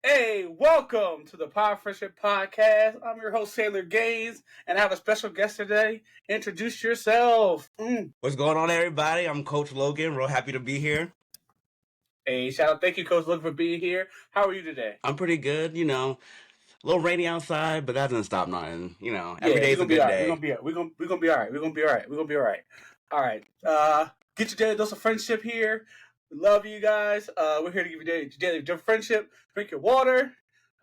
Hey, welcome to the Power Friendship Podcast. I'm your host, Sailor Gaines, and I have a special guest today. Introduce yourself. What's going on, everybody? I'm Coach Logan. Real happy to be here. Hey, shout out. Thank you, Coach Logan, for being here. How are you today? I'm pretty good, a little rainy outside, but that doesn't stop nothing. Every Yeah, day's a good day. We're gonna be all right. We're gonna be all right. We're gonna be all right. All right. Get your daily dose of friendship here. We love you guys. We're here to give you your daily dose of friendship. Drink your water.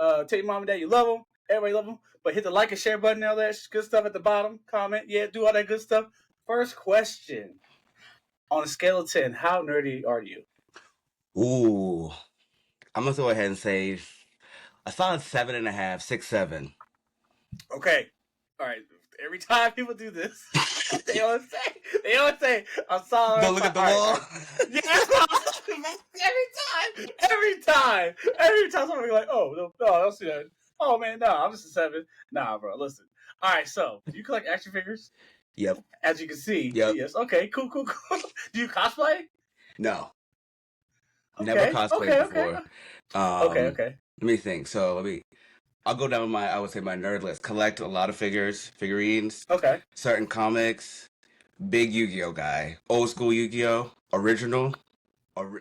Tell your mom and dad you love them. Everybody love them. But hit the like and share button. All that good stuff at the bottom. Comment. Yeah, do all that good stuff. First question. On a scale of 10, how nerdy are you? Ooh, I'm gonna go ahead and say a solid 7.5, 6, 7. Okay. All right. Every time people do this, they always say, I'm sorry. Don't look at the wall. Every time somebody be like, oh, no, I don't see that. Oh, man, no, I'm just a 7. Nah, bro, listen. All right, so, do you collect action figures? Yep. As you can see. Yep. Yes. Okay, cool. Do you cosplay? No. Okay, Never cosplayed before. Okay. Let me think. I'll go down I would say my nerd list. Collect a lot of figurines. Okay. Certain comics. Big Yu-Gi-Oh guy. Old school Yu-Gi-Oh. Original.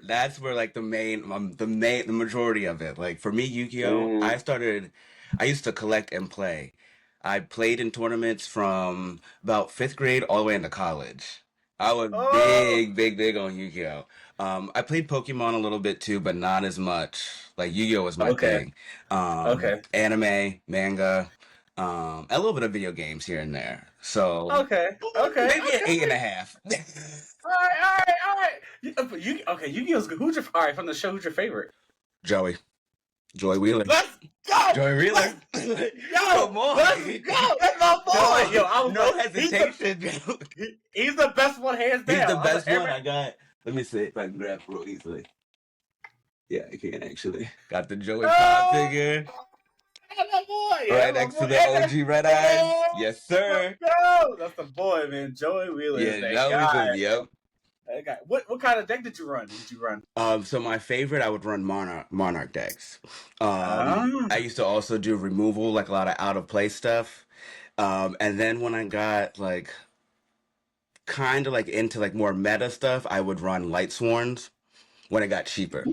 That's where like the majority of it. Like for me, Yu-Gi-Oh, I used to collect and play. I played in tournaments from about 5th grade all the way into college. I was big on Yu-Gi-Oh. I played Pokemon a little bit too, but not as much. Like Yu-Gi-Oh was my thing. Anime, manga, a little bit of video games here and there. So maybe an 8.5. All right. Yu-Gi-Oh's good. From the show, who's your favorite? Joey Wheeler. Let's go! Joey Wheeler. Come on. Let's go! That's my boy! No hesitation. He's the best one, hands down. He's the best one. I got. Let me see if I can grab real easily. Yeah, I can actually. Got the Joey Pop figure. My boy. Right next to the OG Red Eyes. Yes, sir. Go! That's the boy, man. Joey Wheeler. Yep. Okay. What kind of deck did you run? So my favorite, I would run Monarch decks. I used to also do removal, like a lot of out of play stuff. And then when I got like kind of like into like more meta stuff, I would run Light Sworns when it got cheaper.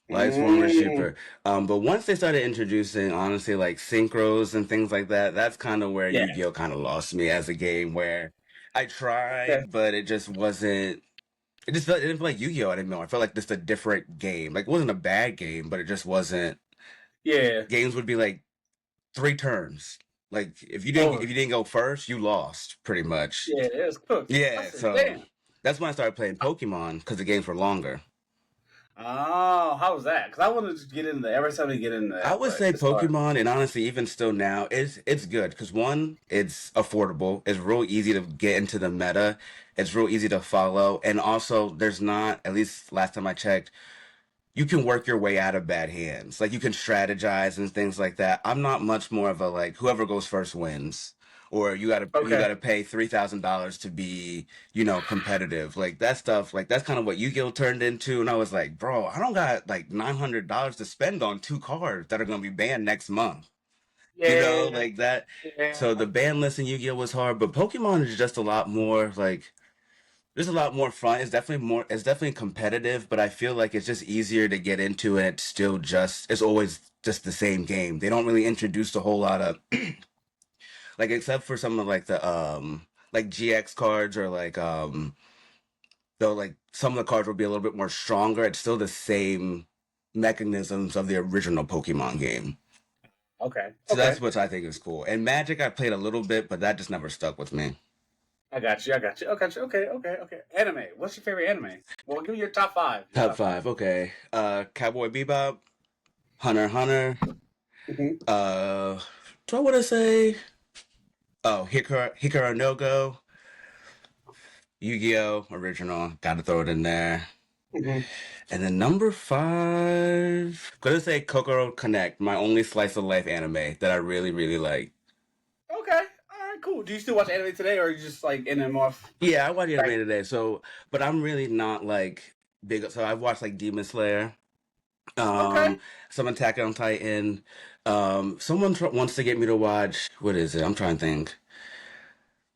Light Sworn was cheaper. But once they started introducing, honestly, like synchros and things like that, that's kind of where Yu-Gi-Oh kind of lost me as a game, where I tried, but it just wasn't. It didn't feel like Yu-Gi-Oh anymore. I felt like just a different game. Like it wasn't a bad game, but it just wasn't. Yeah. Games would be like 3 turns. Like if you didn't go first, you lost pretty much. Yeah, it was cooked. Yeah, so that's when I started playing Pokemon because the games were longer. Oh, how was that? Because I wanted to get in there every time we get in there. I would say Pokemon, and honestly, even still now, it's good because one, it's affordable. It's real easy to get into the meta. It's real easy to follow, and also there's not, at least last time I checked, you can work your way out of bad hands. Like you can strategize and things like that. I'm not much more of a like whoever goes first wins. Or you gotta pay $3,000 to be, competitive. Like that stuff, like that's kind of what Yu-Gi-Oh turned into. And I was like, bro, I don't got like $900 to spend on 2 cards that are gonna be banned next month. Like that. Yeah. So the ban list in Yu-Gi-Oh was hard, but Pokemon is just a lot more like there's a lot more fun. It's definitely competitive, but I feel like it's just easier to get into, and it's always just the same game. They don't really introduce a whole lot of like except for some of like the like GX cards or like though like some of the cards will be a little bit more stronger. It's still the same mechanisms of the original Pokemon game. Okay. So that's what I think is cool. And Magic I played a little bit, but that just never stuck with me. I got you. Okay. Anime. What's your favorite anime? Well, give me your top 5. Top 5, okay. Cowboy Bebop, Hunter x Hunter. Mm-hmm. Do I want to say Hikaru no Go, Yu-Gi-Oh! Original, gotta throw it in there. Mm-hmm. And then number 5, gonna say Kokoro Connect, my only slice of life anime that I really, really like. Okay, alright, cool. Do you still watch anime today, or are you just like in and off? Yeah, I watch anime today, but I'm really not like big. So I've watched like Demon Slayer. Okay. Um, some Attack on Titan. Someone wants to get me to watch. What is it? I'm trying to think.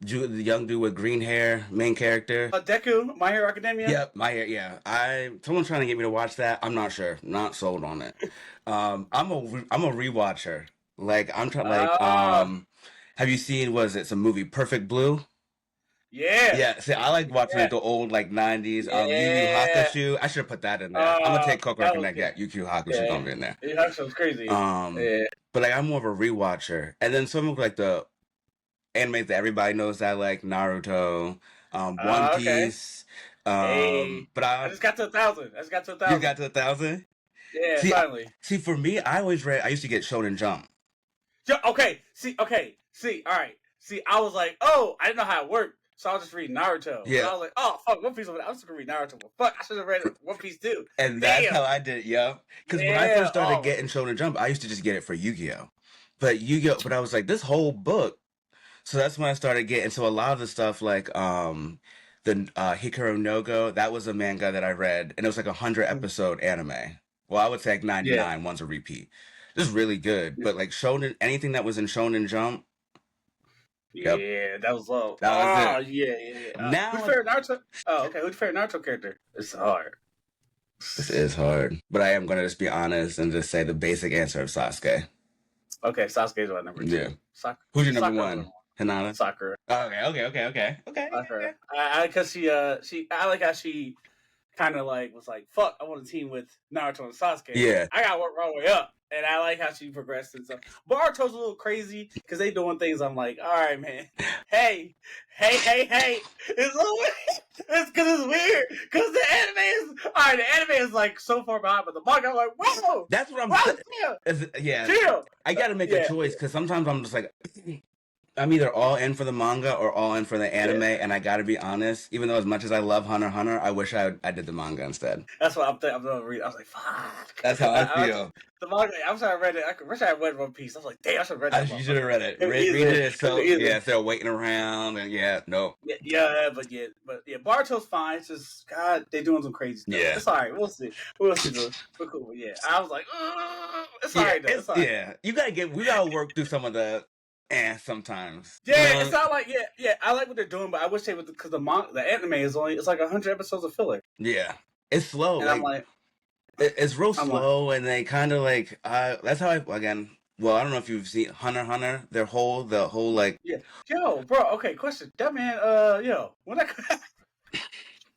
The young dude with green hair, main character. Deku, My Hero Academia. Yep, my hair. Yeah, someone's trying to get me to watch that. I'm not sure. Not sold on it. I'm a rewatcher. Like I'm trying. Like Uh, have you seen? Was it some movie Perfect Blue? yeah, Yeah, see, I like watching yeah, like the old like '90s. Yu Yu yeah. Hakusho. I should have put that in there. I'm gonna take Coco That was Connect. good. Yeah, Yu Yu Hakusho's Yeah, gonna be in there. yeah, that was crazy. Um, Yeah. but like I'm more of a rewatcher, and then some of like the animes that everybody knows that I like Naruto, One Okay. Piece. Hey, But I I just got to 1,000. I just got to a you thousand. got to 1,000. Yeah, See, finally. see, for me, I always read. I used to get Shonen Jump. Okay. See. Okay. See. All right. See. I was like, oh, I didn't know how it worked, so I'll just read Naruto. And Yeah, I was like, oh, fuck, One Piece. I was just gonna read Naruto, but fuck, I should have read One Piece too. and that's Damn. how I did. Yeah, because when I Yeah. first started Oh. getting Shonen Jump, I used to just get it for Yu-Gi-Oh. But I was like, this whole book. So that's when I started getting. So a lot of the stuff like the Hikaru no Go, that was a manga that I read, and it was like 100 episode anime. Well, I would say like Yeah. 99. One's a repeat. This is really good. But like Shonen, anything that was in Shonen Jump, yep, Yeah, that was low. that was Oh, it. yeah, yeah, yeah. Who's Now your favorite Naruto? Oh, okay. Who's your favorite Naruto character? It's hard. this is hard, but I am gonna just be honest and just say the basic answer of Sasuke. Okay, Sasuke's my number Yeah. two. Sakura. Who's your number Sakura's one? Hinata? Sakura. Okay. Sakura. Because I like how she kind of like was like, fuck, I want to team with Naruto and Sasuke. Yeah. I gotta work my way up. And I like how she progressed and stuff. Boruto's a little crazy because they doing things I'm like, all right, man. Hey. It's a little weird. It's because it's weird. Because the anime is, all right, the anime is like so far behind, but the manga, I'm like, whoa. That's what I'm Wow, saying. Yeah. chill. I gotta make a choice because sometimes I'm just like, I'm either all in for the manga or all in for the anime, and I gotta be honest. Even though as much as I love Hunter x Hunter, I wish I did the manga instead. That's what I'm thinking. I'm gonna read. I was like, fuck. That's how I feel. The manga. I'm sorry, I read it. I wish I had read One Piece. I was like, damn, I should have read that. You should have read it. Read it. So yeah, they're waiting around, and nope. But Barto's fine. It's just God, they doing some crazy stuff. Yeah, it's alright. We'll see. We're cool. Yeah, I was like, it's alright. It's alright. Yeah, we gotta work through some of the. Sometimes. Yeah, it's not like I like what they're doing, but I wish they would because the anime is it's like 100 episodes of filler. Yeah, it's slow. And I'm like, it's real slow, and they kind of like that's how again. Well, I don't know if you've seen Hunter x Hunter. The whole like. Yeah, yo, bro. Okay, question. That man, when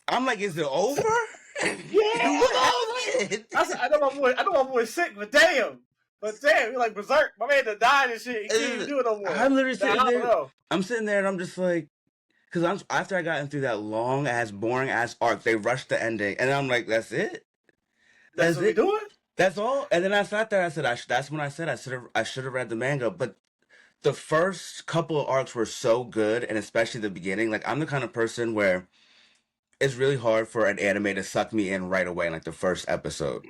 I'm like, is it over? Yeah, I know my boy's sick, but damn. But damn, you're like berserk. My man done died and shit. He can't even do it no more. I'm literally sitting there. I'm sitting there and I'm just like, because after I gotten through that long ass, boring ass arc, they rushed the ending, and I'm like, that's it. That's what we're doing. That's all. And then I sat there. I said, that's when I said I should have read the manga, but the first couple of arcs were so good, and especially the beginning. Like I'm the kind of person where it's really hard for an anime to suck me in right away, like the first episode.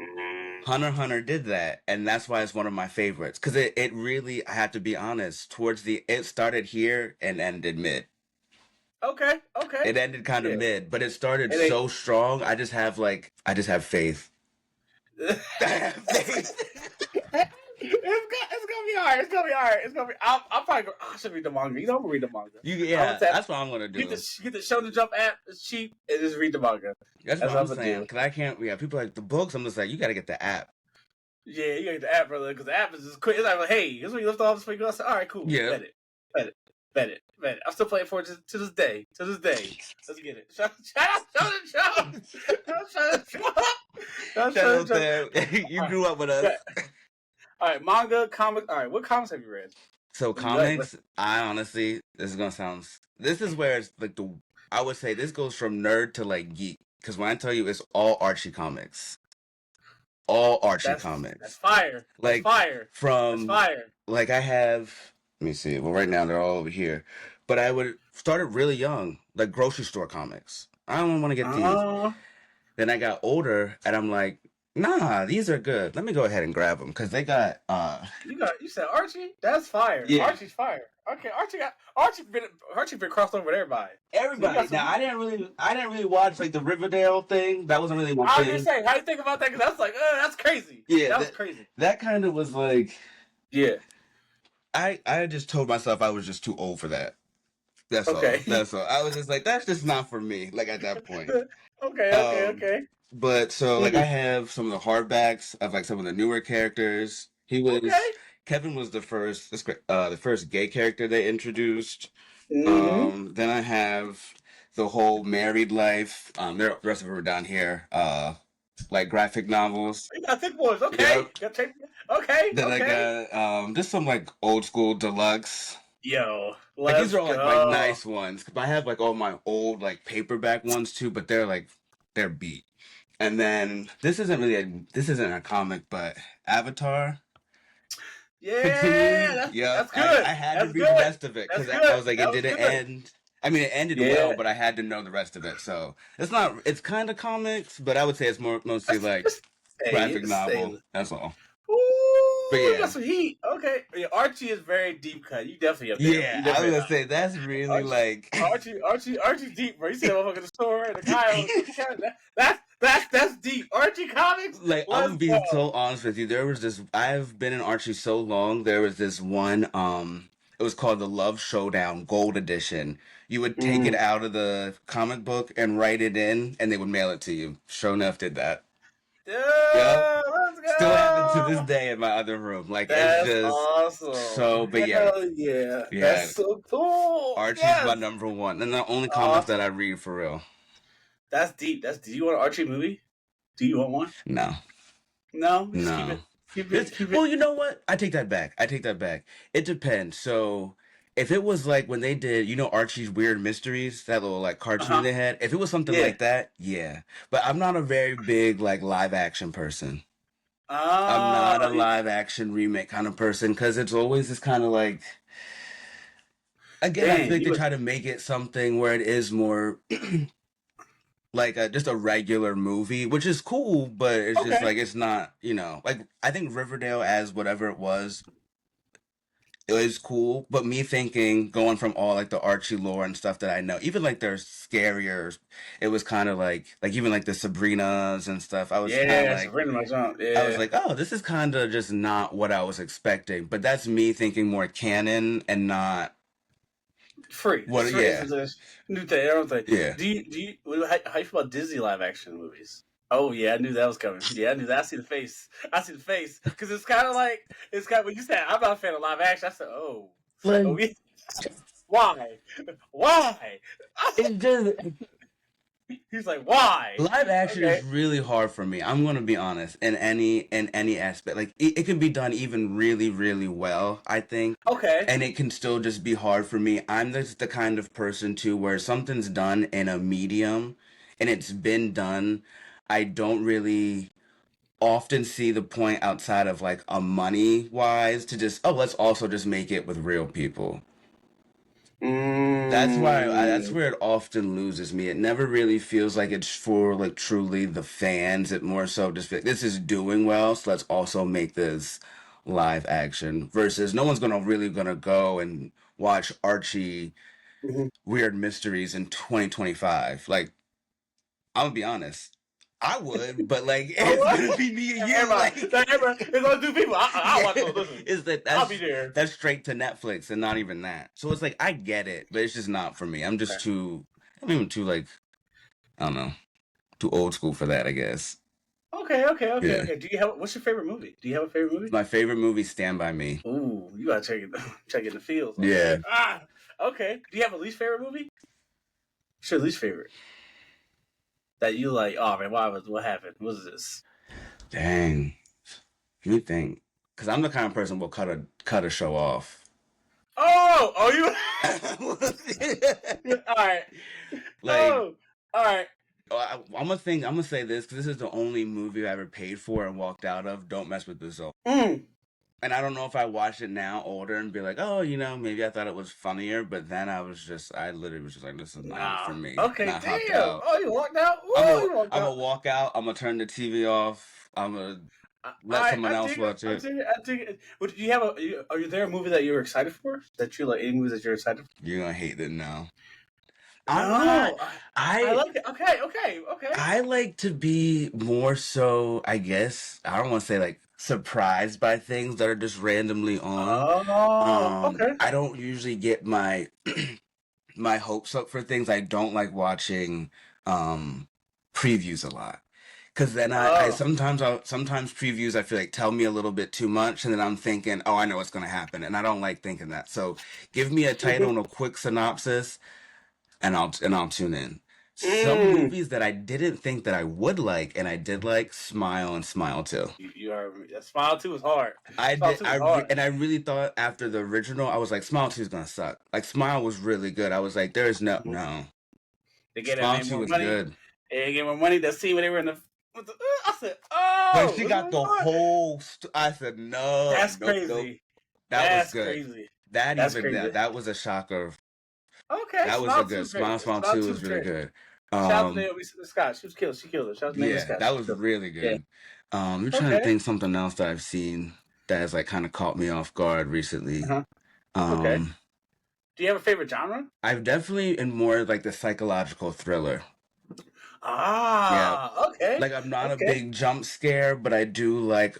Hunter x Hunter did that, and that's why it's one of my favorites. Because it really, I have to be honest, it started here and ended mid. Okay. It ended kind of mid, but it started so strong. I just have faith. It's gonna be alright. It's gonna be. I'm probably. I should read the manga. I'm gonna read the manga. That's what I'm gonna do. Get the Shonen Jump app. It's cheap, and just read the manga. That's what I'm saying. Because I can't. Yeah, people like the books. I'm just like, you gotta get the app. Yeah, you gotta get the app, brother. Because the app is just quick. It's like, hey, this is when you lift off this week. I said, all right, cool. Yeah. Bet it. I'm still playing for it to this day. Let's get it. Shout out Shonen Jump. You grew up with us. All right, manga, comics. All right, what comics have you read? So comics, I honestly, this is where it's like I would say this goes from nerd to like geek. Because when I tell you it's all Archie comics. Comics. That's fire. Like fire. From that's fire. Like I have, let me see. Well, right now they're all over here. But I started really young, like grocery store comics. I don't want to get these. Then I got older and I'm like, Nah, these are good. Let me go ahead and grab them because they got You said Archie? That's fire. yeah. Archie's fire. Okay, Archie been crossed over with everybody. So you Everybody. got some. Now I didn't really watch like the Riverdale thing. That wasn't really my I was thing. just saying, how you think about that? Because that's like, that's crazy. Yeah, That was crazy. that kind of was like Yeah. I just told myself I was just too old for that. That's all. Okay. That's all. I was just like, that's just not for me. Like at that point. Okay. Um, but so like I Mhm. have some of the hardbacks of like some of the newer characters. Okay. Kevin was the first gay character they introduced. Mm-hmm. Then I have the whole married life. The rest of them are down here. Like graphic novels. You got thick boys. Okay. Yep. Then I Okay. got just some like old school deluxe. Yo, Like these let's are all like my go. nice ones. I have like all my old like paperback ones too, but they're beat. And then this isn't a comic, but Avatar Yeah, continuing. Yep, that's good. I had to That's read the good. rest of it That's because I good. was like it That was didn't good. end. I mean, it ended well, Yeah. but I had to know the rest of it. So it's kind of comics, but I would say it's mostly That's like just say graphic say. novel. That's all. But Ooh, you got yeah, some heat. Okay, yeah, Archie is very deep cut. You definitely up there. yeah, You I was definitely gonna say that's really Archie. like Archie's deep, bro. You see that motherfucker in the store, the guy. That's deep. Archie comics. like I'm Let's gonna go. be so honest with you. There was this. I've been in Archie so long. There was this one. It was called the Love Showdown Gold Edition. You would take it Mm. out of the comic book and write it in, and they would mail it to you. Sure enough, did that. Yep. Yeah, let's Still happened to this go. day in my other room. Like it's That's just awesome. so. But yeah, Hell yeah. That's yeah. so cool. Archie's my Yes. number one, and the only comics that Awesome. I read for real. That's deep. Do you want an Archie movie? Do you want one? No. No, just keep No. it. Keep it. Well, you know what? I take that back. I take that back. It depends. So, if it was like when they did, Archie's Weird Mysteries, that little like cartoon Uh-huh. they had, if it was something Yeah. like that, yeah. But I'm not a very big like live action person. I'm not a Oh, live action remake kind of person because it's always this kind of like, again, I feel dang. like they try to make it something where it is more like just a regular movie, which is cool, but it's just Okay. like it's not, like I think Riverdale as whatever it was cool, but me thinking going from all like the Archie lore and stuff that I know, even like they're scarier, it was kind of like even like the Sabrinas and stuff. Yeah, it's a friend of my jump. I was Yeah. like, oh, this is kind of just not what I was expecting. But that's me thinking more canon and not Free. It's what. free. Yeah, It's a new thing. I don't think. yeah. How you feel about Disney live action movies? Oh yeah, I knew that was coming. Yeah, I knew that. I see the face. Because it's kind of like when you said I'm not a fan of live action. I said, oh, Like yeah. Why? Why? it's just He's like, why? live action Okay. is really hard for me. I'm gonna be honest in any aspect. Like it can be done even really really well, I think, Okay. and it can still just be hard for me. I'm just the kind of person too where something's done in a medium and it's been done. I don't really often see the point outside of like a money wise to just let's also just make it with real people. That's Mm. where it often loses me. It never really feels like it's for like truly the fans. It more so just this is doing well, so let's also make this live action. Versus no one's gonna go and watch Archie Mhm. Weird Mysteries in 2025. Like I'm gonna be honest, I would, but like it's gonna be me and you. Like Everybody, it's only two people. I'll watch those. yeah, Listen, is that I'll be there. that's straight to Netflix and not even that. So it's like I get it, but it's just not for me. I'm even too like I don't know, too old school for that, I guess. Okay. Yeah. Do you have what's your favorite movie? Do you have a favorite movie? My favorite movie, Stand By Me. Ooh, you gotta check in the fields. Yeah. Okay. Okay. Do you have a least favorite movie? What's your least favorite? That you like, oh man, what happened? What is this? Dang. Let me think. Cause I'm the kind of person who will cut a show off. Oh, you alright. Like Oh, alright. I'm gonna say this because this is the only movie I ever paid for and walked out of. Don't mess with the zone. Mm. And I don't know if I watched it now older and be like, oh, maybe I thought it was funnier, but then I literally was just like, this is not for Nah. me. And Okay, I hopped damn. out. Oh, you walked out? I'm Whoa, a you walked I'm a out. walk out. I'm gonna turn the TV off. I'm gonna let someone I else dig it. watch I it. dig it. I dig it. But do you have are you there a movie that you're excited for? That you like any movies that you're excited for? You're gonna hate it now. I'm not. No, I I like it. Okay, okay, okay. I like to be more so, I guess, I don't want to say like surprised by things that are just randomly on. Oh, okay. I don't usually get my my hopes up for things. I don't like watching um previews a lot. Cause then I Oh, sometimes previews I feel like tell me a little bit too much, and then I'm thinking, oh, I know what's gonna happen, and I don't like thinking that. So give me a title and a quick synopsis, and I'll tune in. Some mm. movies that I didn't think that I would like, and I did like, Smile and Smile Too. You are. Smile 2 is hard. Smile 2 is hard. And I really thought after the original, I was like, Smile 2 is gonna suck. Like Smile was really good. I was like, there's Mhm. no. They get that Smile made 2 more was money. good. They get more money. That scene when they were in the. I said, When oh, she this got is the hard. whole, I said, no, That's nope. crazy. That was That's good. crazy. That That's even crazy. that was a shocker. Okay, That was a Smile 2 good is great. Smile Smile 2 2 was is really great. good. Shout out to Um, Naomi Scott. She was killed. She killed her. Shout out to Naomi yeah, Scott. that She was killed really her. Yeah. good. I'm trying to Okay. think something else that I've seen that has like kind of caught me off guard recently. Uh-huh. Okay. Um, Do you have a favorite genre? I've definitely in more like the psychological thriller. Yeah. Ah, okay. Like I'm not a Okay. big jump scare, but I do like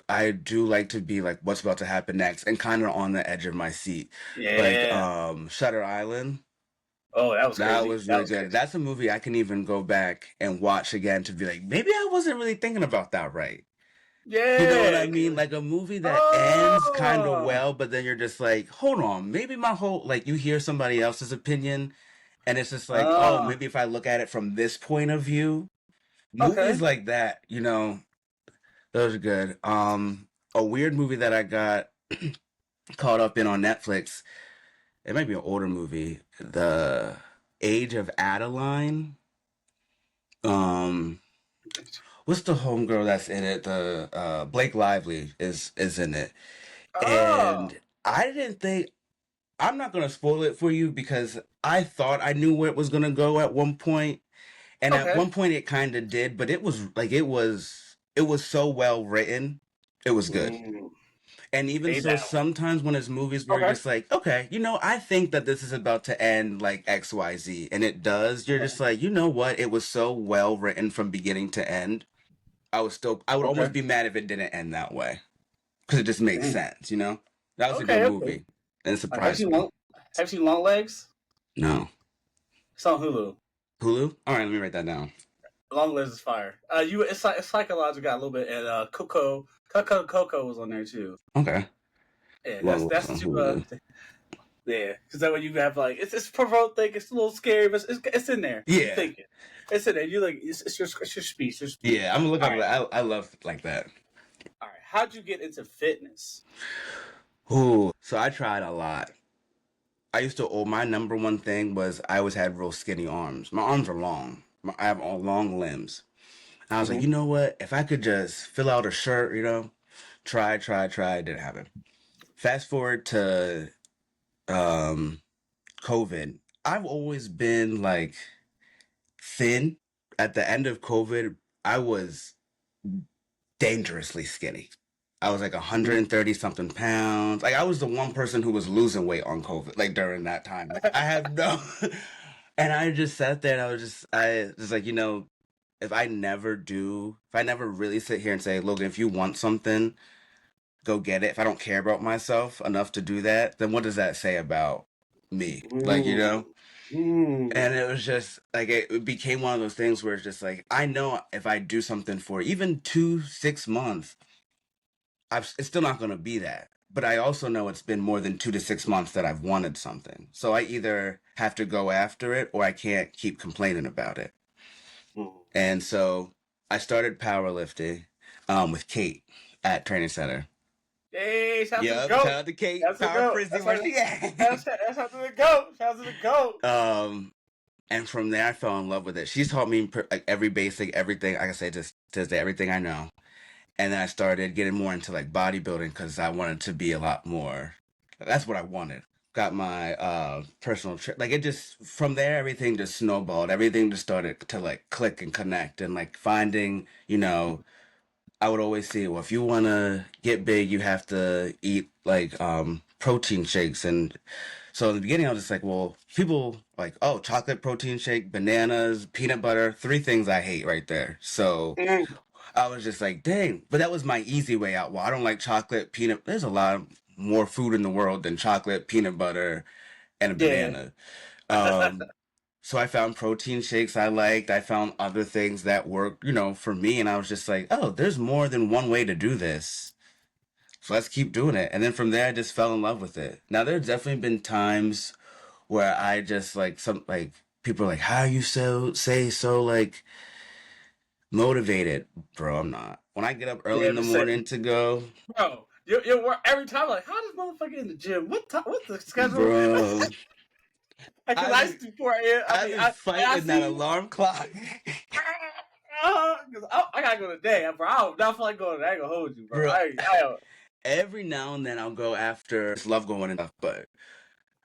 to be like what's about to happen next and kind of on the edge of my seat. Like Yeah. Shutter Island. Oh, that was That crazy. was That really was good. crazy. That's a movie I can even go back and watch again to be like, maybe I wasn't really thinking about that right. You know what I Yeah. mean? Like a movie that ends kind of Oh. well, but then you're just like, hold on, maybe my whole, like you hear somebody else's opinion and it's just like, oh, Oh. maybe if I look at it from this point of view, movies Okay. like that, those are good. A weird movie that I got caught up in on Netflix, it might be an older movie, The Age of Adeline. Um, what's the homegirl that's in it? The Blake Lively is in it. Oh. And I didn't think I'm not gonna spoil it for you because I thought I knew where it was gonna go at one point, and at Okay. one point it kind of did, but it was so well written, it was good. Mm. And even Hey, so, that one. sometimes when it's movies where you're Okay. just like, okay, I think that this is about to end like XYZ, and it does, you're just like, you know what? It was so well written from beginning to end. I would Okay. almost be mad if it didn't end that way because it just makes Dang. sense, you know? That was a good Okay. Okay. movie, and it Have you surprised seen me. long? Have you seen Long Legs? No. It's on Hulu. Hulu? All right, let me write that down. Long Legs is fire. It's psychological got a little bit, and Coco was on there too. Okay. Yeah, Long Legs that's on too. Hulu. Yeah, because that way you have like it's provoking, it's a little scary, but it's in there. You Yeah. think it. It's in there. You like it's your speech. Your speech. Yeah, I'm gonna look All up right, that. I love like that. all right. How'd you get into fitness? Ooh, so I tried a lot. My number one thing was I always had real skinny arms. My arms are long. I have all long limbs. And I was like, Mm-hmm. you know what? If I could just fill out a shirt, try, didn't happen. Fast forward to um COVID. I've always been like thin. At the end of COVID, I was dangerously skinny. I was like Mm-hmm. 130 something pounds. Like I was the one person who was losing weight on COVID, like during that time. Like I have no, and I just sat there and I just like, if I never really sit here and say, Logan, if you want something, go get it. If I don't care about myself enough to do that, then what does that say about me? Like, Mm. Mm. And it was just like it became one of those things where it's just like I know if I do something for even 2 6 months, it's still not going to be that. But I also know it's been more than 2 to 6 months that I've wanted something. So I either have to go after it or I can't keep complaining about it. Mm. And so I started powerlifting with Kate at Training Center. Hey, shout out to the Yep, shout goat. out to Kate, That's the Power goat. Frisbee, where she at? That's out to the goat. Shout out to the goat. And from there I fell in love with it. She's taught me like every basic, everything. Like I say, just to say everything I know. And then I started getting more into like bodybuilding because I wanted to be a lot more. That's what I wanted. Got my personal like it just from there everything just snowballed. Everything just started to like click and connect and like finding, I would always see, well, if you want to get big, you have to eat like protein shakes. And so in the beginning, I was just like, well, people like, oh, chocolate protein shake, bananas, peanut butter, three things I hate right there. So Mm, I was just like, dang, but that was my easy way out. Well, I don't like chocolate, peanut. There's a lot more food in the world than chocolate, peanut butter, and a yeah. banana. Um, so I found protein shakes I liked. I found other things that worked, for me. And I was just like, oh, there's more than one way to do this. So let's keep doing it. And then from there, I just fell in love with it. Now, there's definitely been times where I just like people are like, how are you so like motivated? Bro, I'm not. When I get up early Yeah, in the just say, morning to go, bro, you work every time like, how does motherfucker in the gym? What's the schedule? bro, Because I've I been used to 4 a.m. I I've mean, been I fighting that see. alarm clock. Because I gotta go today, bro. I don't feel like going. I ain't gonna hold you, bro. Bro, I don't. every now and then I'll go after. I just love going and stuff, but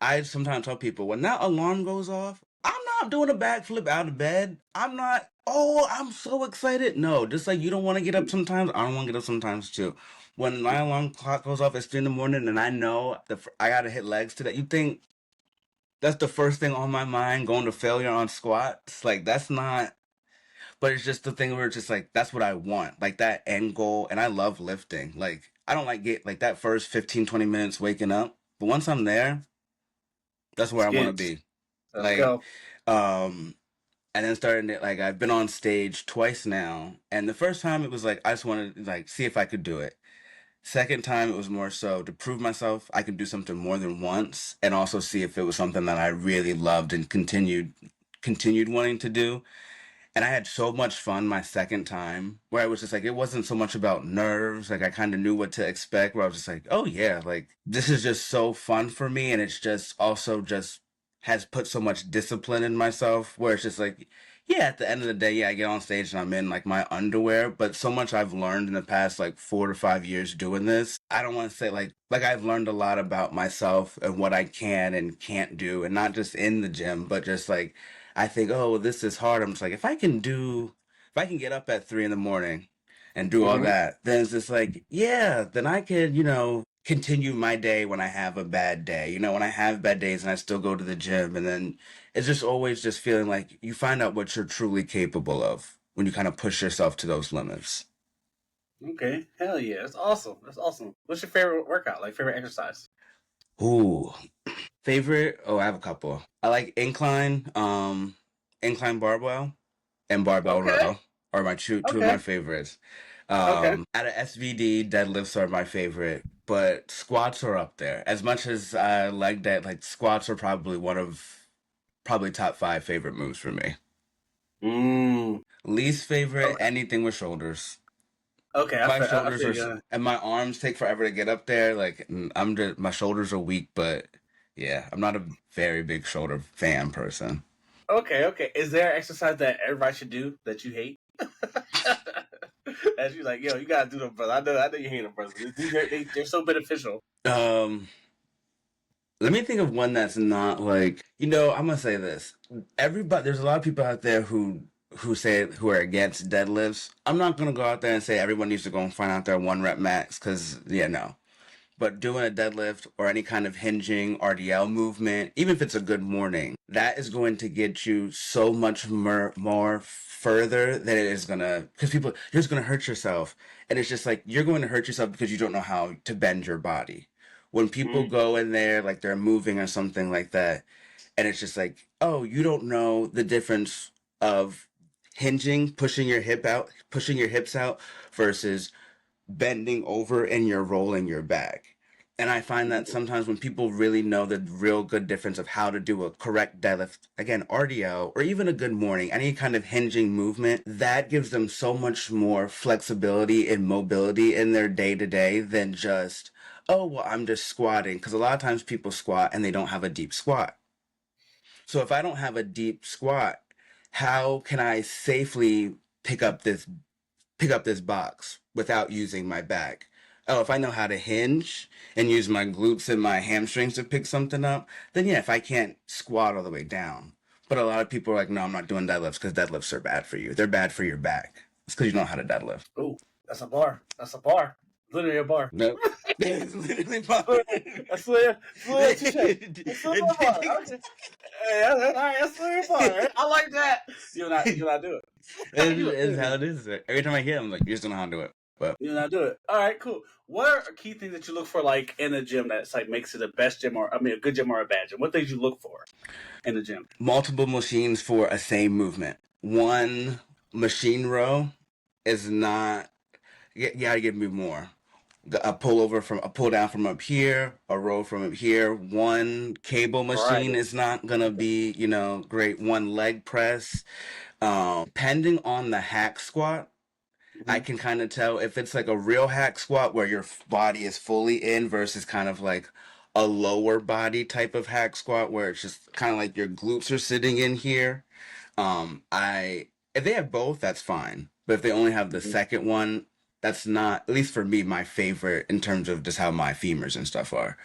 I sometimes tell people when that alarm goes off, I'm not doing a backflip out of bed. I'm not. Oh, I'm so excited. No, just like you don't want to get up sometimes, I don't want to get up sometimes too. When my alarm clock goes off at 3 in the morning, and I know I gotta hit legs today, you think that's the first thing on my mind? Going to failure on squats? Like that's not. But it's just the thing where it's just like that's what I want, like that end goal. And I love lifting. Like I don't like get like that first 15-20 minutes waking up, but once I'm there, that's where Let's I want get to it. be. Let's Like, go. um, and then starting it like I've been on stage twice now, and the first time it was like I just wanted to like see if I could do it. Second time it was more so to prove myself I could do something more than once, and also see if it was something that I really loved and continued wanting to do. And I had so much fun my second time where I was just like, it wasn't so much about nerves. Like, I kind of knew what to expect, where I was just like, oh, yeah, like, this is just so fun for me. And it's just also just has put so much discipline in myself where it's just like, yeah, at the end of the day, yeah, I get on stage and I'm in like my underwear, but so much I've learned in the past like 4 to 5 years doing this. I don't want to say like I've learned a lot about myself and what I can and can't do, and not just in the gym, but just like I think, oh, well, this is hard. I'm just like, if I can get up at 3 in the morning and do all Hmm. that, then it's just like, yeah, then I could, continue my day when I have a bad day. When I have bad days and I still go to the gym, and then it's just always just feeling like you find out what you're truly capable of when you kind of push yourself to those limits. Okay. Hell yeah. That's awesome. That's awesome. What's your favorite workout? Like favorite exercise? Ooh, favorite? Oh, I have a couple. I like incline barbell and barbell Okay. row are my two of my Okay. favorites. Okay. Out of SVD, deadlifts are my favorite, but squats are up there. As much as I like that, like squats are probably one of probably top five favorite moves for me. Mm. Least favorite, Okay. anything with shoulders. Okay. My I shoulders feel are you. and my arms take forever to get up there. Like I'm just my shoulders are weak, but yeah, I'm not a very big shoulder fan person. Okay. Okay. Is there an exercise that everybody should do that you hate? As you like, yo, you gotta do them, brother. I know you hate them, brother. They're so beneficial. Um, Let me think of one that's not like, I'm gonna say this. There's a lot of people out there who are against deadlifts. I'm not gonna go out there and say everyone needs to go and find out their 1 rep max, because yeah, no. But doing a deadlift or any kind of hinging RDL movement, even if it's a good morning, that is going to get you so much more further than it is gonna, because you're just gonna hurt yourself. And it's just like, you're going to hurt yourself because you don't know how to bend your body. When people Mm. go in there, like they're moving or something like that, and it's just like, oh, you don't know the difference of hinging, pushing your hips out versus bending over and you're rolling your back. And I find that sometimes when people really know the real good difference of how to do a correct deadlift, again, RDL, or even a good morning, any kind of hinging movement, that gives them so much more flexibility and mobility in their day to day than just, oh, well, I'm just squatting. Because a lot of times people squat and they don't have a deep squat. So if I don't have a deep squat, how can I safely pick up this pick up this box without using my back. Oh, if I know how to hinge and use my glutes and my hamstrings to pick something up, then yeah, if I can't squat all the way down. But a lot of people are like, no, I'm not doing deadlifts because deadlifts are bad for you. They're bad for your back. It's because you don't know how to deadlift. Oh, that's a bar. That's a bar. Literally a bar. Nope. It's literally fine. That's literally touche. That's literally a bar. Okay. Hey, all right, that's literally a bar. I like that. You not do it. How you do it? It's how it is. Every time I hear it, I'm like, you just don't know how to do it. But You not do it. All right, cool. What are key things that you look for, like in a gym, that's like makes it a best gym, or I mean, a good gym or a bad gym? What things you look for in the gym? multiple machines for a same movement. One machine row is not. You gotta give me more. A pull down from up here, a row from up here. One cable machine Variety. is not gonna be, great. One leg press. Depending on the hack squat, I Mm-hmm. can kind of tell if it's like a real hack squat where your body is fully in versus kind of like a lower body type of hack squat where it's just kind of like your glutes are sitting in here. I If they have both, that's fine. But if they only have the Mm-hmm. second one, that's not, at least for me, my favorite in terms of just how my femurs and stuff are.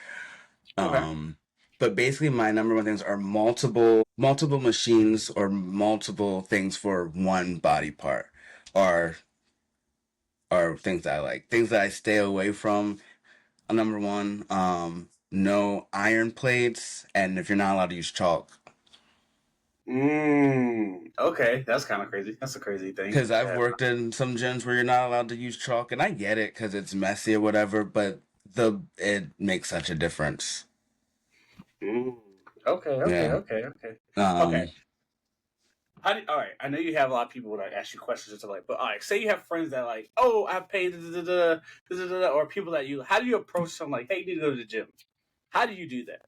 Okay. Um, but basically, my number one things are multiple machines or multiple things for one body part, are things that I like. Things that I stay away from. Number one, no iron plates, and if you're not allowed to use chalk. Okay, that's kind of crazy. That's a crazy thing. Because I've Yeah. worked in some gyms where you're not allowed to use chalk, and I get it because it's messy or whatever, but it makes such a difference. Mm. Okay. Okay. Yeah. Okay. Okay. Okay. Um, All right, I know you have a lot of people that ask you questions and stuff like, but all right, say you have friends that like, oh, I have paid, or people that you. How do you approach something like, hey, you need to go to the gym? How do you do that?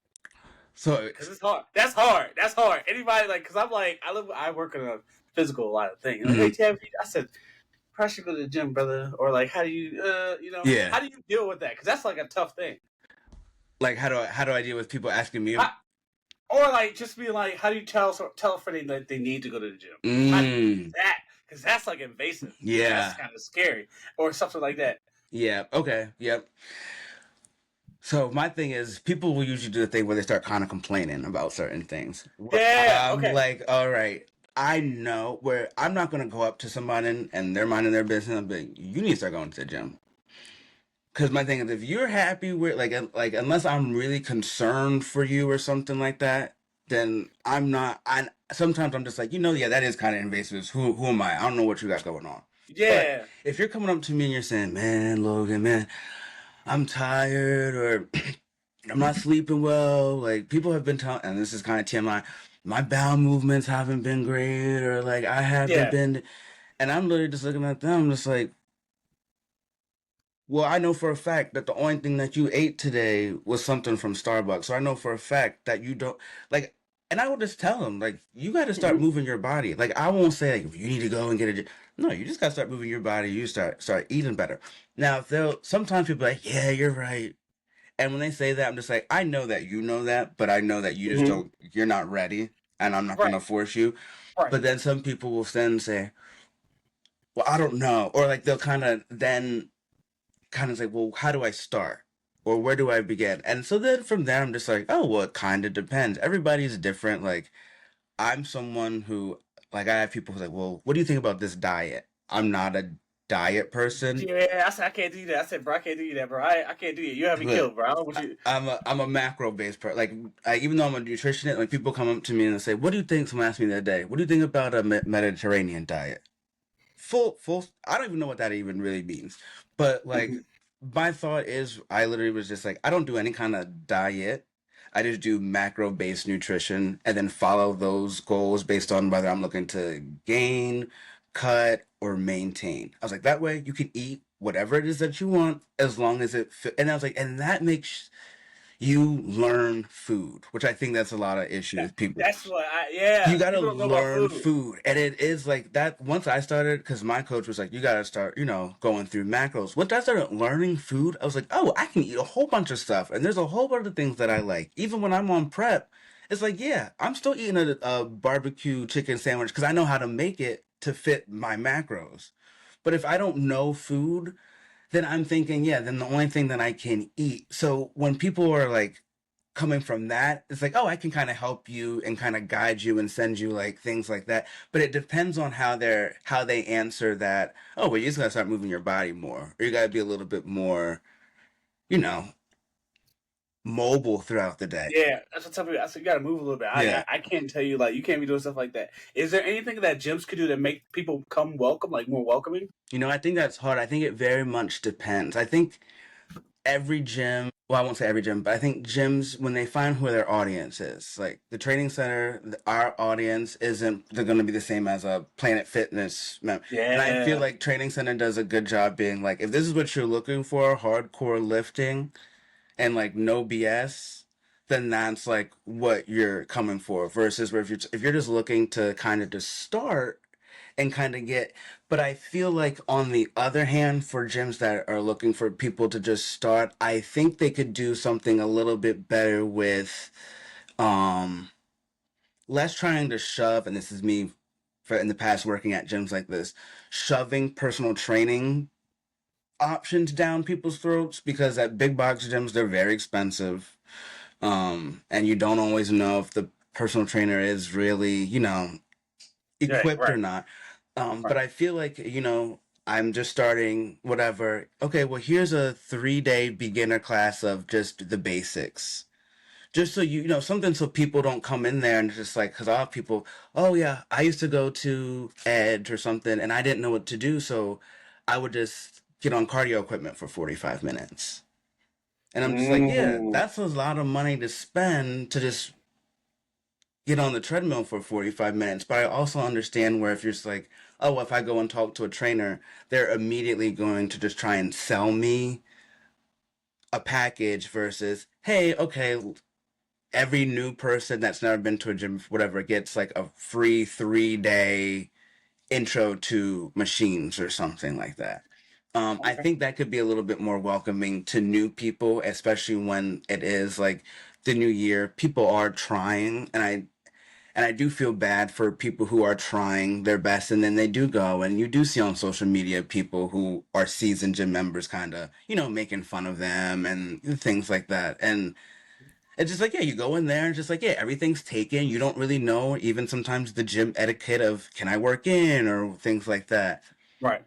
so Because it's hard. That's hard. That's hard. Anybody like, because I'm like, I work in a physical a lot of things. Like, hey, mhm, Tab, I said, probably should go to the gym, brother. Or like, how do you, yeah. how do you deal with that? Because that's like a tough thing. Like how do I deal with people asking me? How, or like just be like, how do you tell a friend that they need to go to the gym? How do you do Mm, that? Because that's like invasive. That's yeah. kind of scary, or something like that. Yeah. Okay. Yep. So my thing is, people will usually do the thing where they start kind of complaining about certain things. Where Yeah. I'm Okay. like, all right, I know where I'm not gonna go up to somebody and they're minding their business and be like, you need to start going to the gym. Because my thing is, if you're happy with like unless I'm really concerned for you or something like that, then I'm not. I sometimes I'm just like, yeah, that is kind of invasive. Who am I? I don't know what you got going on. But Yeah. if you're coming up to me and you're saying, man, Logan, man, I'm tired or I'm not sleeping well. Like people have been telling, and this is kind of TMI, my bowel movements haven't been great, or like I haven't Yeah. been, and I'm literally just looking at them, just like, well, I know for a fact that the only thing that you ate today was something from Starbucks. So I know for a fact that you don't like, and I will just tell them like, you got to start Hmm. moving your body. Like I won't say like you need to go and get a. No, you just got to start moving your body. You start eating better. Now they'll sometimes people are like, yeah, you're right. And when they say that, I'm just like, I know that you know that, but I know that you just Hmm. you're not ready, and I'm not gonna Right. force you. Right. But then some people will then say, well, I don't know. Or like they'll kind of say, well, how do I start? Or where do I begin? And so then from there, I'm just like, oh, well, it kind of depends. Everybody's different. Like, I'm someone who, like, I have people who's like, well, what do you think about this diet? I'm not a diet person. Yeah. I said I can't do that. I said, bro, I can't do that, bro. I can't do it. You have me Look, killed, bro. I don't want you. I'm a macro based person. Like, even though I'm a nutritionist, like people come up to me and they say, "What do you think?" Someone asked me the other day, "What do you think about a Mediterranean diet?" Full. I don't even know what that even really means. But like, Mhm. my thought is, I literally was just like, I don't do any kind of diet. I just do macro based nutrition and then follow those goals based on whether I'm looking to gain, cut, or maintain. I was like, that way you can eat whatever it is that you want as long as it fit. And I was like, and that makes you learn food, which I think that's a lot of issue with people. That's what You yeah. gotta People don't know about learn food. food, and it is like that. Once I started, because my coach was like, "You gotta start, going through macros." Once I started learning food, I was like, "Oh, I can eat a whole bunch of stuff, and there's a whole bunch of things that I like." Even when I'm on prep, it's like, yeah, I'm still eating a barbecue chicken sandwich because I know how to make it to fit my macros. But if I don't know food, then I'm thinking, yeah, then the only thing that I can eat. So when people are like coming from that, it's like, oh, I can kind of help you and kind of guide you and send you like things like that. But it depends on how they answer that. Oh, well, you just gotta start moving your body more, or you gotta be a little bit more, you know, mobile throughout the day. Yeah, that's what some people. I said you got to move a little bit. Yeah. I can't tell you like you can't be doing stuff like that. Is there anything that gyms could do to make people come welcome, like more welcoming? I think that's hard. I think it very much depends. I think every gym, well, I won't say every gym, but I think gyms, when they find who their audience is, like the training center, our audience isn't they're going to be the same as a Planet Fitness member. And I feel Yeah, like training center does a good job being like, if this is what you're looking for, hardcore lifting and like no BS, then that's like what you're coming for. Versus where if you're just looking to kind of just start and kind of get, but I feel like on the other hand, for gyms that are looking for people to just start, I think they could do something a little bit better with um less trying to shove, and this is me for in the past working at gyms like this, shoving personal training options down people's throats, because at big box gyms they're very expensive, and you don't always know if the personal trainer is really, right, equipped or right, not. But right. I feel like, I'm just starting whatever. Okay, well, here's a 3-day beginner class of just the basics. Just so something so people don't come in there and just like, because a lot of people, oh yeah, I used to go to Edge or something and I didn't know what to do. So I would just get on cardio equipment for 45 minutes. And I'm just like, yeah, Mm, that's a lot of money to spend to just get on the treadmill for 45 minutes. But I also understand where if you're just like, oh, if I go and talk to a trainer, they're immediately going to just try and sell me a package versus, hey, okay, every new person that's never been to a gym, whatever, gets like a free 3-day intro to machines or something like that. I okay, think that could be a little bit more welcoming to new people, especially when it is like the new year. People are trying, and I do feel bad for people who are trying their best and then they do go, and you do see on social media people who are seasoned gym members kind of, making fun of them and things like that. And it's just like, yeah, you go in there and just like, yeah, everything's taken. You don't really know even sometimes the gym etiquette of can I work in or things like that. right.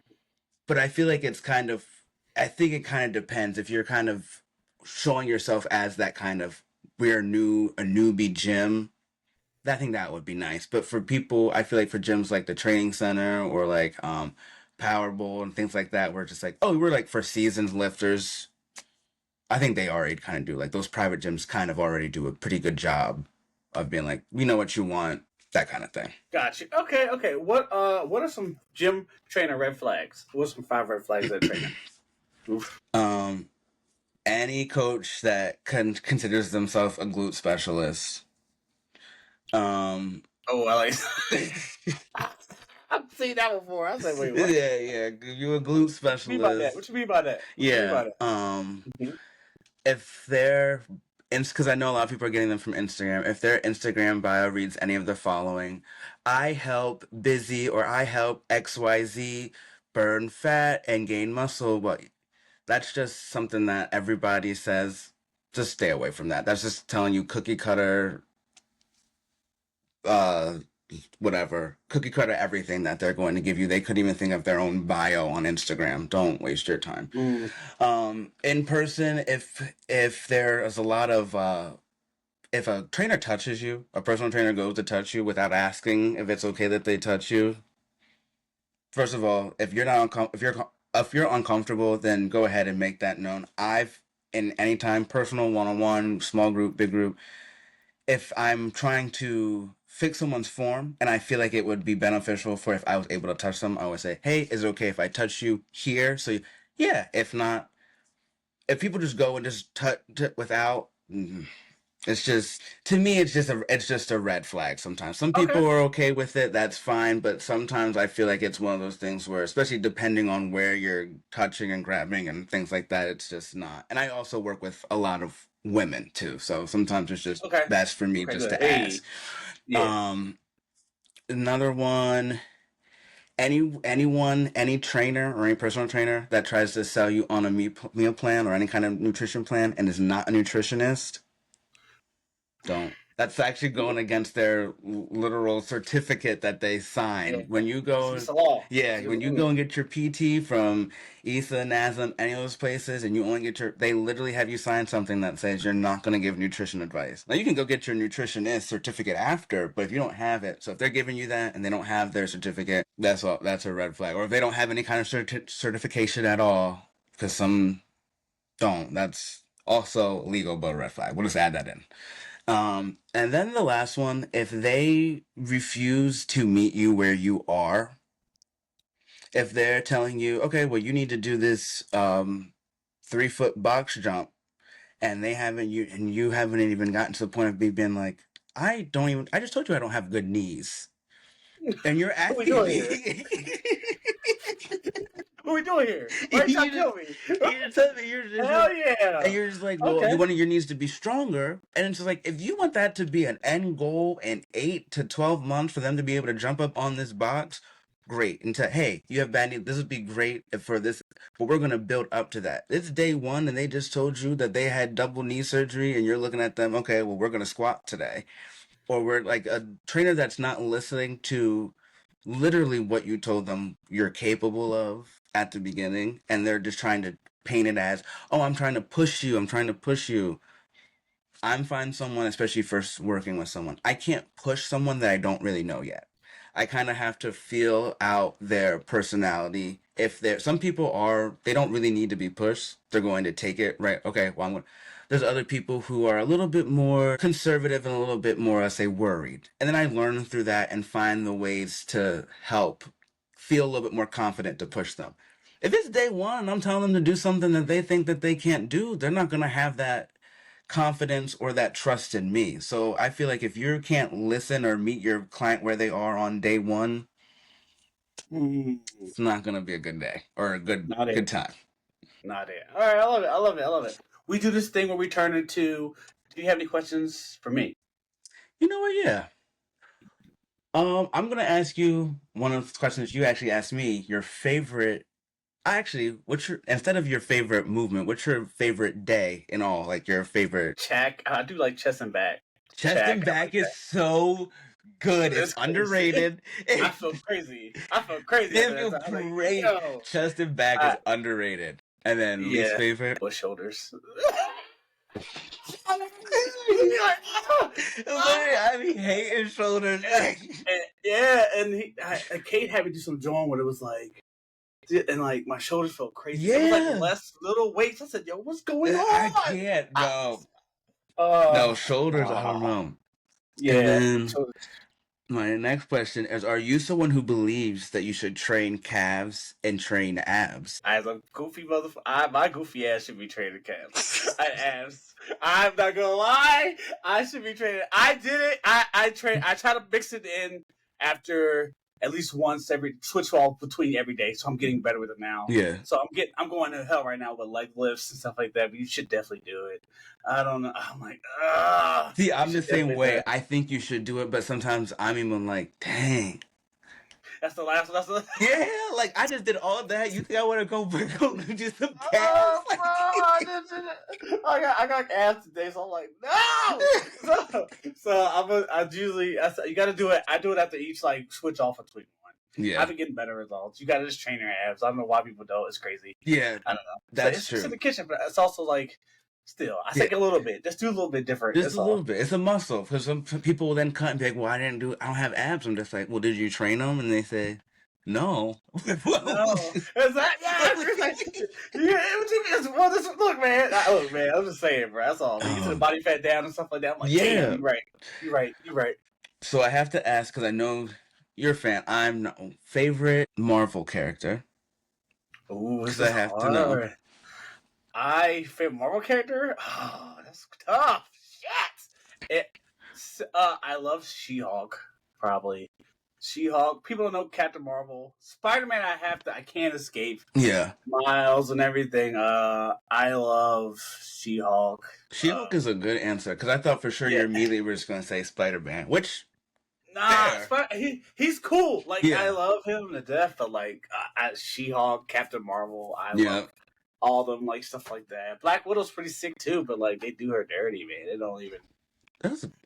But I feel like I think it kind of depends if you're kind of showing yourself as that kind of a newbie gym. I think that would be nice. But for people, I feel like for gyms like the training center or like Powerball and things like that, we're just like, oh, we're like for seasoned lifters. I think they already kind of do. Like those private gyms kind of already do a pretty good job of being like, we know what you want, that kind of thing. Gotcha. Okay, okay. What are some gym trainer red flags? What's some 5 red flags that a trainer? Oof. Um, any coach that considers themselves a glute specialist. Um, Oh, I like. I've seen that before. I said, wait, what? yeah, yeah, you're a glute What you mean by that? specialist. What you mean by that? What you mean by Yeah. that? Mhm. If they're because I know a lot of people are getting them from Instagram. If their Instagram bio reads any of the following, I help busy or I help XYZ burn fat and gain muscle, but that's just something that everybody says. Just stay away from that. That's just telling you cookie cutter, uh, whatever, cookie cutter everything that they're going to give you. They couldn't even think of their own bio on Instagram. Don't waste your time. Mm, In person, if there is a lot of if a trainer touches you, a personal trainer goes to touch you without asking if it's okay that they touch you. First of all, if you're not if you're uncomfortable, then go ahead and make that known. I've in any time, personal, one-on-one, small group, big group, if I'm trying to fix someone's form and I feel like it would be beneficial for if I was able to touch them, I would say, "Hey, is it okay if I touch you here?" So yeah, if not, if people just go and just touch without, it's just to me, it's just a red flag. Sometimes some okay. people are okay with it, that's fine, but sometimes I feel like it's one of those things where, especially depending on where you're touching and grabbing and things like that, it's just not. And I also work with a lot of women too, so sometimes it's just Okay. best for me Okay. just Good. to ask. Hey. Yeah. Um, Another one. Any trainer or any personal trainer that tries to sell you on a meal plan or any kind of nutrition plan and is not a nutritionist, don't. That's actually going against their literal certificate that they Yeah, sign. When you go, it's the law. It's yeah, against when the you law. go and get your PT from ESA, NASM, any of those places, and you only get they literally have you sign something that says you're not going to give nutrition advice. Now, you can go get your nutritionist certificate after, but if you don't have it, so if they're giving you that and they don't have their certificate, that's a red flag. Or if they don't have any kind of certification at all, because some don't, that's also legal, but a red flag. We'll just add that in. And then the last one, if they refuse to meet you where you are, if they're telling you, okay, well, you need to do this 3 foot box jump, and you haven't even gotten to the point of me being like, I just told you I don't have good knees, and you're What we asking doing here? me. What we doing here? Why are you trying you to just kill me? you just tell me you're just Hell like, and yeah. you're just like, well, you Okay. wanted your knees to be stronger, and it's just like if you want that to be an end goal in 8 to 12 months for them to be able to jump up on this box, great. And say, hey, you have bad knees. This would be great for this, but we're gonna build up to that. It's day one, and they just told you that they had double knee surgery, and you're looking at them. Okay, well, we're gonna squat today, or we're like a trainer that's not listening to literally what you told them you're capable of at the beginning, and they're just trying to paint it as, oh, I'm trying to push you, I'm trying to push you. I'm finding someone, especially first working with someone, I can't push someone that I don't really know yet. I kind of have to feel out their personality. If they're some people are, they don't really need to be pushed. They're going to take it, right? Okay, well, there's other people who are a little bit more conservative and a little bit more, I say, worried. And then I learn through that and find the ways to help feel a little bit more confident to push them. If it's day one and I'm telling them to do something that they think that they can't do, they're not going to have that confidence or that trust in me. So I feel like if you can't listen or meet your client where they are on day one, Hmm. it's not gonna be a good day or a Not it. good time. Not it. All right. I love it. I love it. I love it. We do this thing where we turn into. Do you have any questions for me? You know what? Yeah. I'm gonna ask you one of the questions you actually asked me. Your favorite. Actually, what's your instead of your favorite movement? What's your favorite day in all? Like your favorite Check. I do like chest and back. chest and Check. I back like is that. so good. It's It's crazy. underrated. I feel crazy. I felt crazy It after that feels time. I was like, great. yo. Chest and back is I, underrated. And then least yeah. favorite. Bush shoulders. Literally, I be hating shoulders. Yeah, and Kate had me do some drawing where it was like, and like my shoulders felt crazy. It was like Yeah, less little weights. I said, "Yo, what's going I on?" can't. I, No, no uh, shoulders. I don't uh, know. And yeah, then shoulders. my next question is: are you someone who believes that you should train calves and train abs? As a goofy motherfucker, my goofy ass should be training calves. I asked. I'm not gonna lie. I should be training. I did it. I train. I try to mix it in after at least once every switch off between every day. So I'm getting better with it now. Yeah. So I'm going to hell right now with leg lifts and stuff like that. But you should definitely do it. I don't know. I'm like, See, you I'm the should same definitely do way. it. I think you should do it, but sometimes I'm even like, dang. That's the last. That's the. Yeah, like I just did all that. You think I want to go do some calves? Oh, bro, I got abs today, so I'm like, no. I usually you got to do it. I do it after each like switch off between one. Yeah, I've been getting better results. You got to just train your abs. I don't know why people don't. It's crazy. yeah, I don't know. So that's it's in true. the kitchen, but it's also like still. I Yeah, think a little bit. Just do a little bit different. just That's a little all. bit. It's a muscle because some people will then cut and be like, "Well, I don't have abs." I'm just like, "Well, did you train them?" And they say, "No." Whoa. No, is that yeah? It's like, yeah, well, look, man. Look, man. I'm just saying, bro. That's all. When you get to the Um, body fat down and stuff like that, I'm like, damn, yeah. you're right. You're right. You're right. So I have to ask because I know you're a fan. I'm no favorite Marvel character Ooh, because this I is have to know. hard. I favorite Marvel character. Oh, that's tough. Shit. I love She-Hulk. Probably She-Hulk. People don't know Captain Marvel. Spider-Man. I can't escape Yeah, Miles and everything. I love She-Hulk. She-Hulk is a good answer because I thought for sure Yeah. you immediately were just going to say Spider-Man, which Nah, Fair. he's cool. Like I Yeah. love him to death, but like She-Hulk, Captain Marvel, I Yeah. love all of them, like stuff like that. Black Widow's pretty sick too, but like they do her dirty, man. They don't even.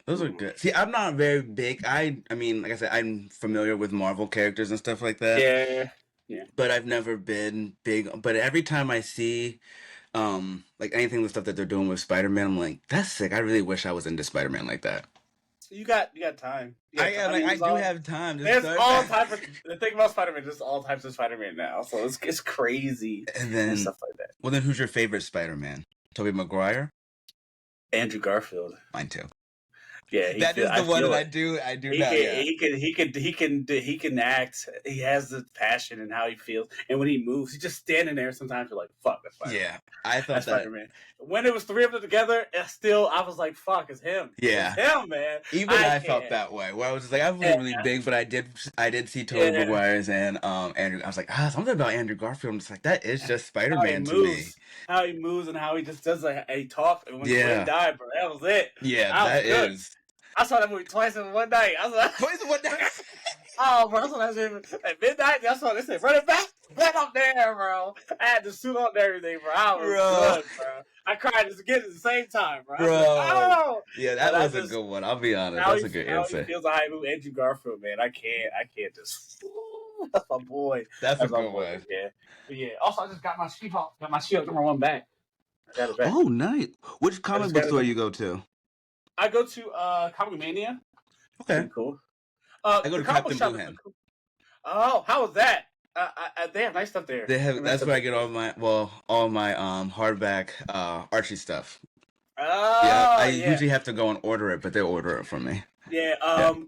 Those are good. See, I'm not very big. I mean, like I said, I'm familiar with Marvel characters and stuff like that, Yeah, yeah, but I've never been big. But every time I see, like anything the stuff that they're doing with Spider-Man, I'm like, that's sick. I really wish I was into Spider-Man like that. you got time. You got I time. am I like, mean, I do have time to there's start. all types of the thing about Spider-Man. There's all types of Spider-Man now, so it's crazy And and then, stuff like that. well, then who's your favorite Spider-Man? Tobey Maguire? Andrew Garfield. Mine too. Yeah, That is the one that I do He know. can, Yeah. he can act. He has the passion and how he feels, and when he moves, he's just standing there. Sometimes you're like, "Fuck, that's Spider-Man." Yeah, I thought That's that. Spider-Man. When it was three of them together, I was like, "Fuck, it's him." Yeah. It's him, man. Even I felt can't. that way. Where I was just like, I wasn't really big, but I did see Tobey Yeah. Maguire's and Andrew. I was like, something about Andrew Garfield. I'm just like, that is just How he Spider-Man to me. moves, how he moves, and how he just does like he talks. And when Yeah. Gwen died, bro, that was it. Yeah, That was good. is. I saw that movie twice in one night. I was like, Twice in one night? oh, bro, I saw that shit at midnight. I saw they said, run it back up there, bro. I had the suit on and everything, bro. I was good, bro. I cried again at the same time, bro. Bro. Oh! Yeah, that was a good one. I'll be honest. That's a good answer. How he feels like I move Andrew Garfield, man. I can't just. That's my boy. That's a good one. Yeah. But yeah. Also, I just got my She-Hulk number 1 back. I got it back. Oh, nice. Which comic book store you go to? I go to Comic Mania. Okay. Pretty cool. I go to Captain Blue Hand. Oh, how was that? They have nice stuff there. They have. That's where I get all my hardback Archie stuff. Oh, yeah. I usually have to go and order it, but they order it for me. Yeah,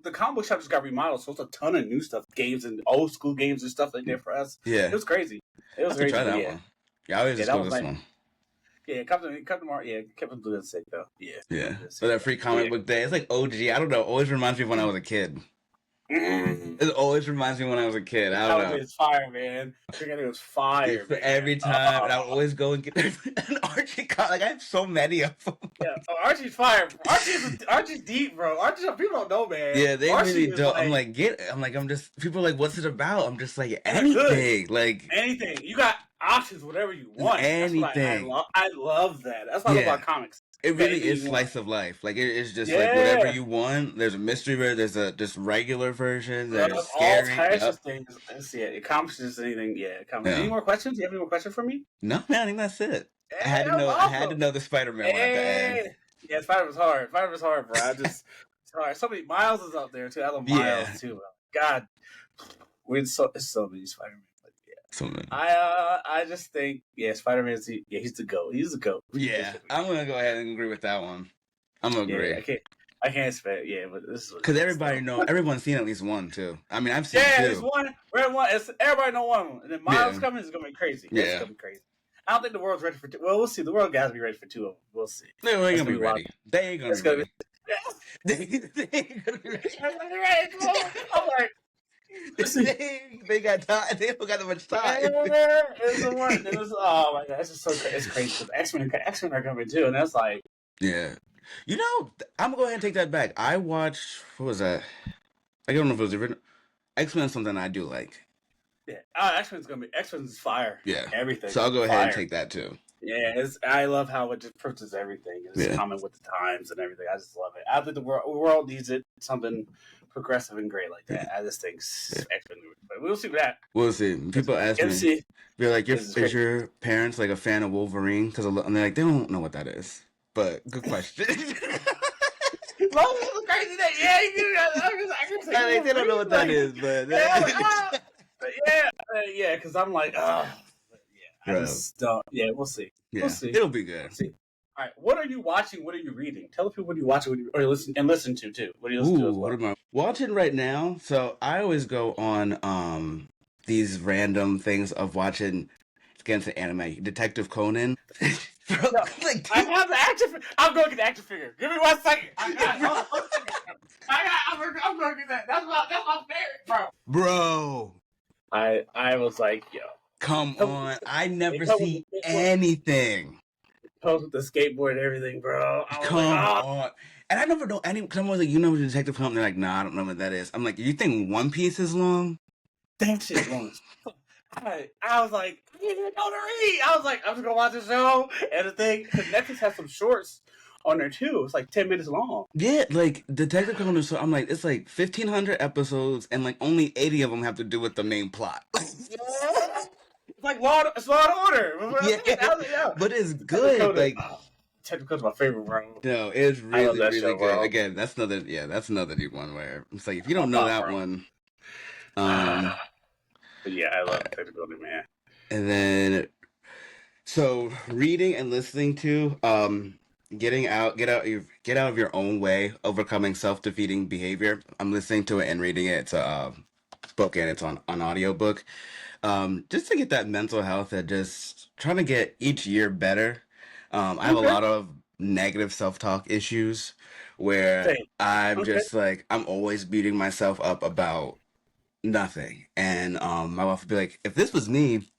the comic book shop just got remodeled, so it's a ton of new stuff, games and old school games and stuff they did for us. Yeah, it was crazy. It was crazy. Try that one. Yeah, I always just go this one. Yeah, Captain Marvel. Yeah, Captain Blue is sick though. Yeah. Yeah. So that free comic book day, it's like OG. I don't know. Always reminds me of when I was a kid. It always reminds me when I was a kid. I don't know. It's fire, man. It was fire. Man. Every time, and I would always go and get an Archie comic. Like I have so many of them. Yeah, Archie's fire. Archie's deep, bro. Archie, people don't know, man. Yeah, they Archie really don't. Like, I'm just. People are like, what's it about? I'm just like anything. Like anything. You got options, whatever you want. Anything. I love that. That's what I love about comics. It really is slice of life. Like it's just like whatever you want. There's a mystery version. There's a just regular version. There's scary. All types of things. It accomplishes anything. Yeah, Any more questions? Do you have any more questions for me? No, man. I think that's it. I had to know. Awesome. I had to know the Spider-Man one at the end. Yeah, Spider-Man's hard. Spider-Man's hard, bro. It's hard. So many Miles is out there too. I love Miles too. God, it's so many Spider-Man. I just think Spider-Man's he's the GOAT. He's the GOAT. Yeah, I'm gonna go ahead and agree with that one. I'm gonna agree. I can't expect but this is because everyone's seen at least one too. I mean, I've seen two. There's one. Everybody know one, and then Miles coming is gonna be crazy. It's gonna be crazy. I don't think the world's ready for two. Well, we'll see. The world guys be ready for two of them. We'll see. They ain't gonna be ready. They ain't gonna be ready. They ain't gonna be ready. I'm like. They got time. They don't got that much time. It's the one. Oh my god, it's just so crazy. It's crazy. X-Men are coming too, and that's like. Yeah, I'm gonna go ahead and take that back. I watched. What was that? I don't know if it was the X-Men. Something I do like. Yeah, X-Men's fire. Yeah, everything. So I'll go ahead and take that too. Yeah, I love how it just approaches everything. It's common with the times and everything. I just love it. I think the world needs it. Something progressive and great like that. I just think X-Men. But we'll see that. We'll see. People ask me, they're like, "Is your parents like a fan of Wolverine?" Because they're like, they don't know what that is. But good question. Crazy that I can say they don't know what that is, but because I'm like, I just don't. Yeah, we'll see. Yeah, we'll see. It'll be good. We'll see. All right, what are you watching? What are you reading? Tell the people what you watching or listen to too. What do you listen to as well? What am I watching right now? So I always go on these random things of watching against the anime. Detective Conan. Bro, I have the action. I'm going to get the action figure. Give me 1 second. I'm going to get that. That's my favorite, bro. Bro. I was like, yo. Come on. I never see anything. Post with the skateboard and everything, bro. I was like, Come oh, on. And I never know any, because I'm always like, you know, the Detective Comics. They're like, nah, I don't know what that is. I'm like, you think One Piece is long? that shit's long as fuck. I was like, I didn't even know to read. I was like, I'm just gonna watch the show and the thing because Netflix has some shorts on there too. It's like 10 minutes long. Yeah, like Detective Comics. So I'm like, it's like 1,500 episodes, and like only 80 of them have to do with the main plot. Yeah. It's like Law and Order. Yeah, I was like, yo, but it's Detective good. Conan. Like, Oh, Detective Conan's my favorite, bro. no, it's I love really, that really show, good. bro. Again, that's another new one where it's like if you My don't know pop, that bro. one, But yeah, I love Detective Conan, man. and then so reading and listening to, get out of your own way, overcoming self-defeating behavior. I'm listening to it and reading it. It's a book and it's on audiobook. Just to get that mental health and just trying to get each year better. I have a Okay. lot of negative self-talk issues where Same. I'm Okay. just like I'm always beating myself up about nothing. And my wife would be like, if this was me,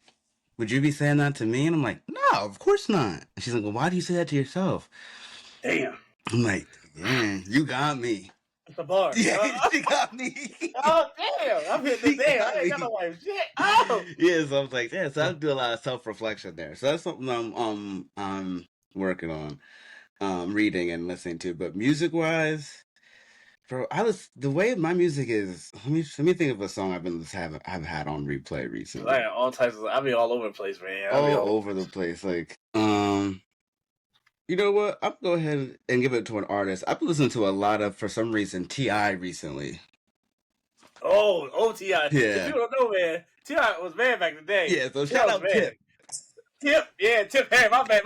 would you be saying that to me? And I'm like, no, of course not. And she's like, well, why do you say that to yourself? Damn. I'm like, yeah, you got me. It's a bar. Yeah, she got me. Oh, damn. I'm hitting the She damn. got I ain't got me. no wife. Shit. Oh. Yeah, so I was like, yeah, so I do a lot of self-reflection there. So that's something I'm working on, reading and listening to. But music-wise, bro, the way my music is. Let me think of a song I've had on replay I recently. got all types of. I be all over the place, man. I be All all over over the place. Like, you know what? I'm gonna go ahead and give it to an artist. I've been listening to a lot of, for some reason, T.I. recently. Oh, T.I. If Yeah. you don't know, man, T.I. was bad back in the day. Yeah, so T.I. shout was out bad. Tip. Tip, yeah, Tip. Hey, my bad.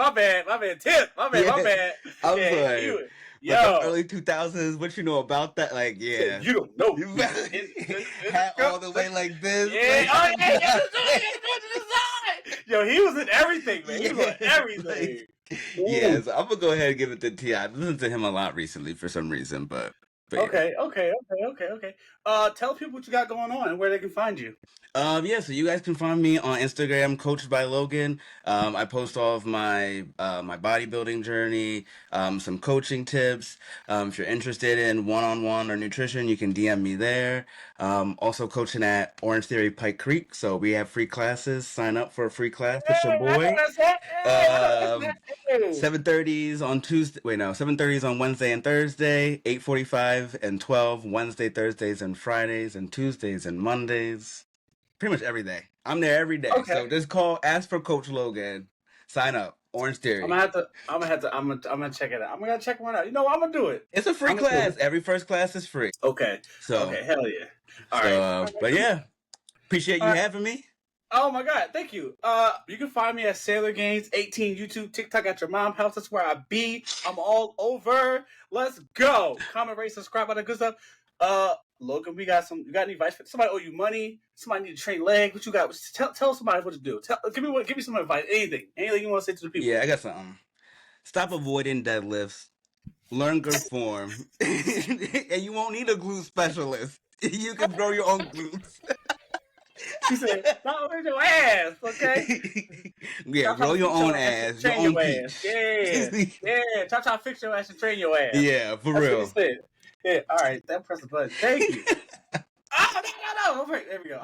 Tip, my Yeah. bad. I'm Yeah, he sorry. was. Like them Yo, early 2000s, what you know about that? Like, yeah. you don't know. You hat Go. all the way like this. Yeah, Like, oh you yeah, know yeah, what the I'm saying? side. Yo, he was in everything, man. He was on Yeah, like, everything. yeah, Ooh. so I'm gonna go ahead and give it to T.I. I've listened to him a lot recently for some reason, but yeah. Okay. Tell people what you got going on and where they can find you. Yeah, so you guys can find me on Instagram, Coached by Logan. I post all of my bodybuilding journey, some coaching tips. If you're interested in one-on-one or nutrition, you can DM me there. Also coaching at Orange Theory Pike Creek, so we have free classes. Sign up for a free class with your Hey, I know boy. that's that. Hey, I know that's that. Um, Hey. 7:30s on Tuesday. Wait, no, 7:30s on Wednesday and Thursday. 8:45 and 12 Wednesday, Thursdays, and Fridays, and Tuesdays and Mondays. Pretty much every day. I'm there every day. Okay. So just ask for Coach Logan. Sign up. Orange Theory. I'm gonna check it out. I'm gonna check one out. You know what? I'm gonna do it. It's a free I'm gonna do class. it. Every first class is free. Okay. So, Okay. Hell yeah. All right. All right, but cool. yeah, appreciate All you right. having me. Oh my god, thank you. You can find me at Sailor Games 18, YouTube, TikTok at your mom's house. That's where I be. I'm all over. Let's go. Comment, rate, subscribe, all that good stuff. Logan, you got any advice? Somebody owe you money. Somebody need to train legs. What you got? Tell somebody what to do. Give me some advice. Anything you want to say to the people. Yeah, I got something. Stop avoiding deadlifts. Learn good form, and you won't need a glute specialist. You can grow your own glutes. She said, "Stop with your ass, okay? Yeah, Stop trying grow to your fix own your ass and ass, your train own your ass. peach. Yeah. Try to fix your ass and train your ass. Yeah, for That's what he real. said. Yeah. All right. That press the button. Thank you. Oh no. There we go.